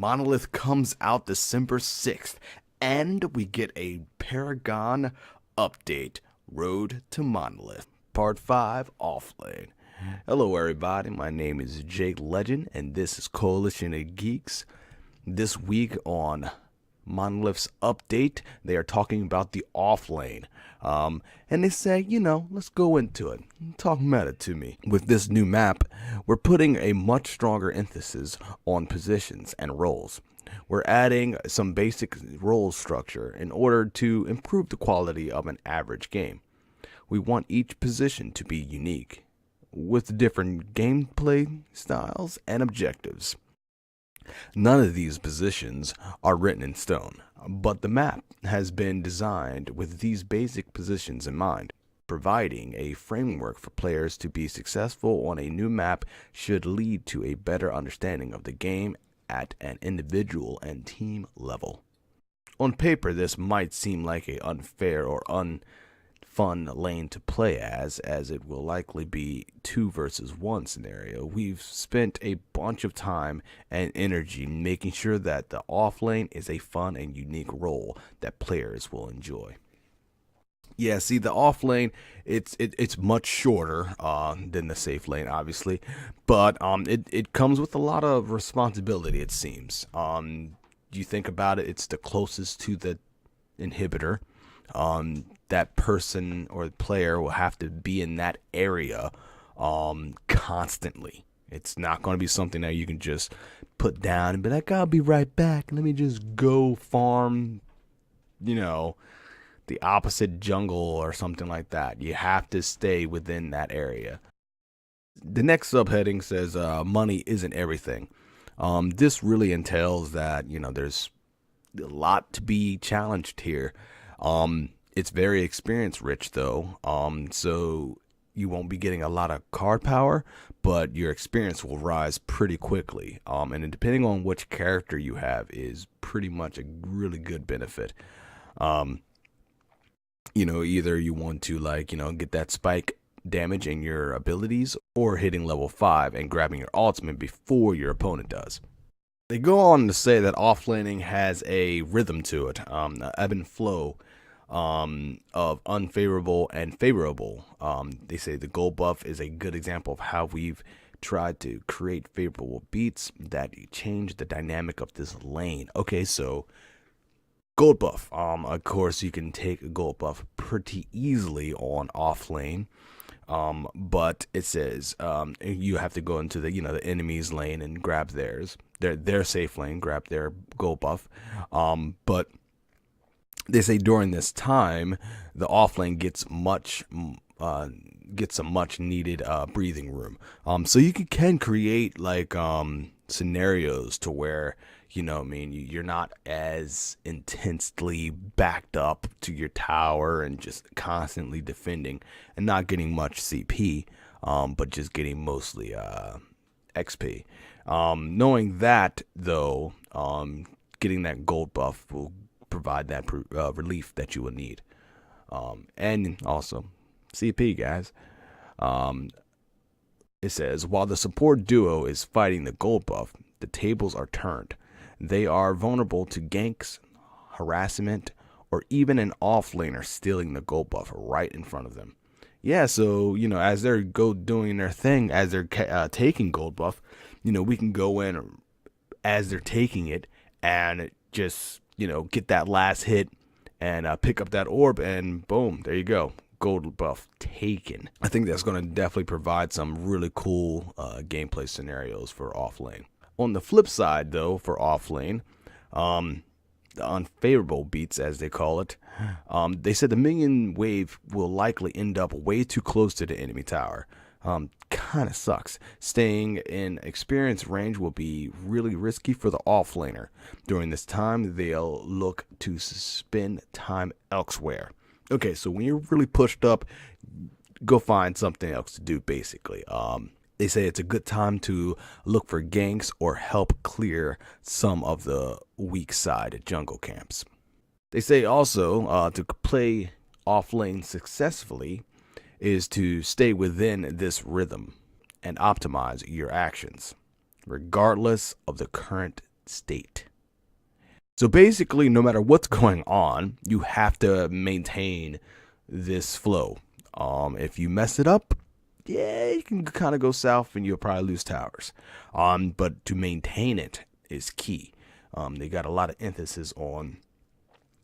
Monolith comes out December 6th, and we get a Paragon update, Road to Monolith, Part 5, Offlane. Hello everybody, my name is Jake Legend, and this is Coalition of Geeks. This week on Monolith's update, they are talking about the offlane. And they say, let's go into it. Talk meta to me. With this new map, we're putting a much stronger emphasis on positions and roles. We're adding some basic role structure in order to improve the quality of an average game. We want each position to be unique, with different gameplay styles and objectives. None of these positions are written in stone, but the map has been designed with these basic positions in mind. Providing a framework for players to be successful on a new map should lead to a better understanding of the game at an individual and team level. On paper, this might seem like an unfair or unfun lane to play as it will likely be 2 versus 1 scenario. We've spent a bunch of time and energy making sure that the off lane is a fun and unique role that players will enjoy. Yeah, see, the off lane, it's much shorter than the safe lane, obviously, but it comes with a lot of responsibility, it seems. You think about it, it's the closest to the inhibitor. That person or player will have to be in that area constantly. It's not going to be something that you can just put down and be like, I'll be right back. Let me just go farm, the opposite jungle or something like that. You have to stay within that area. The next subheading says money isn't everything. This really entails that, there's a lot to be challenged here. It's very experience rich though, so you won't be getting a lot of card power, but your experience will rise pretty quickly. And depending on which character you have is pretty much a really good benefit. Either you want to get that spike damage in your abilities, or hitting level 5 and grabbing your ultimate before your opponent does. They go on to say that offlaning has a rhythm to it, an ebb and flow of unfavorable and favorable. They say the gold buff is a good example of how we've tried to create favorable beats that change the dynamic of this lane. Okay, so gold buff. Of course, you can take a gold buff pretty easily on off lane. But it says you have to go into the enemy's lane and grab their safe lane, grab their gold buff. But they say during this time, the off lane gets some much needed breathing room. So you can create scenarios to where you're not as intensely backed up to your tower and just constantly defending and not getting much CP, but just getting mostly XP. Knowing that though, getting that gold buff will provide that relief that you will need, and also CP, guys. It says while the support duo is fighting the gold buff, the tables are turned. They are vulnerable to ganks, harassment, or even an offlaner stealing the gold buff right in front of them. Yeah, so as they're doing their thing, as they're taking gold buff, we can go in as they're taking it and just get that last hit and pick up that orb, and boom, there you go, gold buff taken. I think that's going to definitely provide some really cool gameplay scenarios for offlane. On the flip side, though, for offlane, the unfavorable beats, as they call it, they said the minion wave will likely end up way too close to the enemy tower. Kind of sucks. Staying in experience range will be really risky for the offlaner. During this time, they'll look to spend time elsewhere. Okay, so when you're really pushed up, go find something else to do, basically. They say it's a good time to look for ganks or help clear some of the weak side jungle camps. They say also to play off lane successfully is to stay within this rhythm and optimize your actions, regardless of the current state. So basically, no matter what's going on, you have to maintain this flow. If you mess it up, yeah, you can kind of go south and you'll probably lose towers. But to maintain it is key. They got a lot of emphasis on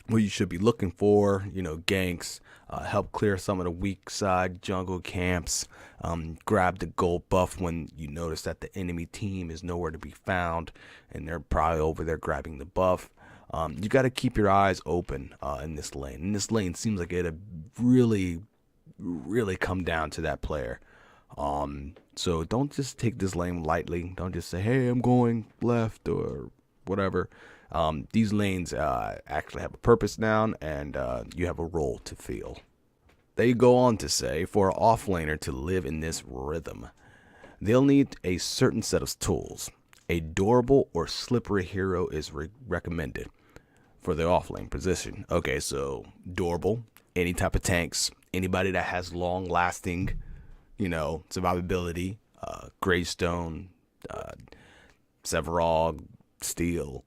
what you should be looking for, ganks, help clear some of the weak side jungle camps, grab the gold buff when you notice that the enemy team is nowhere to be found and they're probably over there grabbing the buff. You got to keep your eyes open in this lane. And this lane seems like it'd really, really come down to that player. So don't just take this lane lightly. Don't just say, hey, I'm going left or whatever. These lanes actually have a purpose now, and you have a role to fill. They go on to say, for an offlaner to live in this rhythm, they'll need a certain set of tools. A durable or slippery hero is recommended for the offlane position. Okay, so durable, any type of tanks, anybody that has long-lasting, survivability, Greystone, Sevarog, Steel.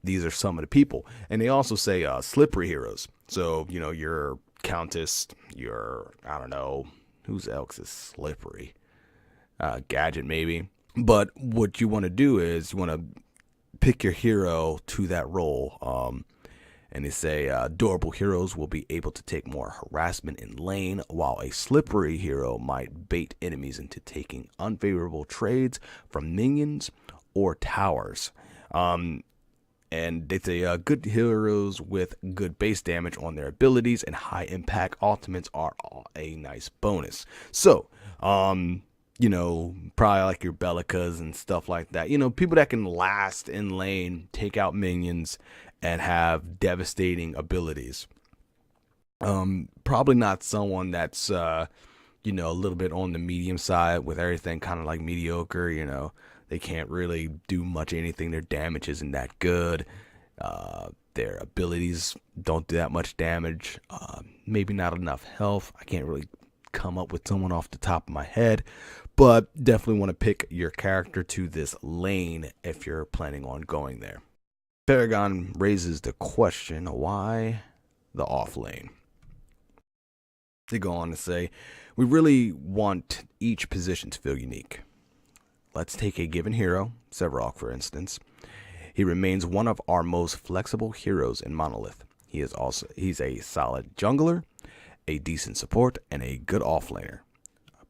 These are some of the people. And they also say slippery heroes. So, your Countess, your, I don't know, who's else is slippery? Gadget, maybe. But what you want to do is you want to pick your hero to that role. And they say durable heroes will be able to take more harassment in lane, while a slippery hero might bait enemies into taking unfavorable trades from minions or towers. And they say good heroes with good base damage on their abilities and high impact ultimates are a nice bonus. So, probably like your Bellicas and stuff like that. People that can last in lane, take out minions, and have devastating abilities. Probably not someone that's, a little bit on the medium side with everything kind of like mediocre, They can't really do much anything. Their damage isn't that good. Their abilities don't do that much damage. Maybe not enough health. I can't really come up with someone off the top of my head. But definitely want to pick your character to this lane if you're planning on going there. Paragon raises the question, why the off lane? They go on to say, we really want each position to feel unique. Let's take a given hero, Sevarog for instance. He remains one of our most flexible heroes in Monolith. He's a solid jungler, a decent support, and a good offlaner.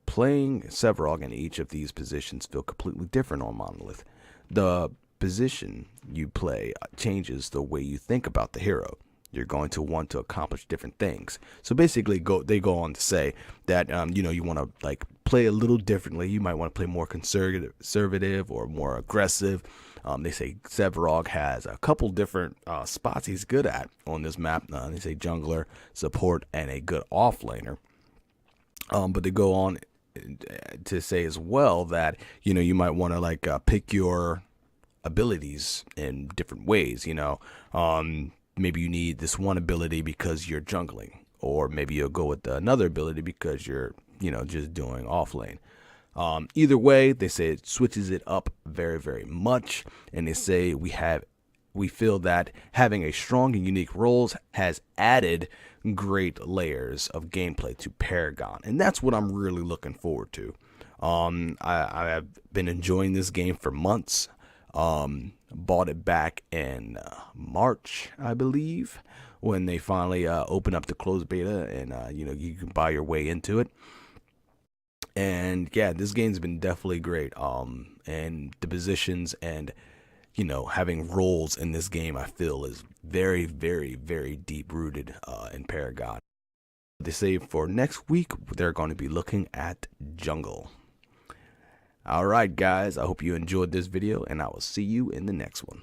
Playing Sevarog in each of these positions feel completely different on Monolith. The position you play changes the way you think about the hero. You're going to want to accomplish different things. So basically, they go on to say that you want to play a little differently. You might want to play more conservative or more aggressive. They say Sevarog has a couple different spots he's good at on this map. They say jungler, support, and a good offlaner. But they go on to say as well that you might want to pick your abilities in different ways. Maybe you need this one ability because you're jungling, or maybe you'll go with another ability because you're just doing off lane. Either way, they say it switches it up very, very much, and they say we feel that having a strong and unique roles has added great layers of gameplay to Paragon, and that's what I'm really looking forward to. I've been enjoying this game for months. Bought it back in March, I believe, when they finally opened up the closed beta, and you can buy your way into it. And yeah, this game's been definitely great. And the positions and having roles in this game, I feel, is very, very, very deep rooted in Paragon. They say for next week they're going to be looking at jungle. Alright guys, I hope you enjoyed this video, and I will see you in the next one.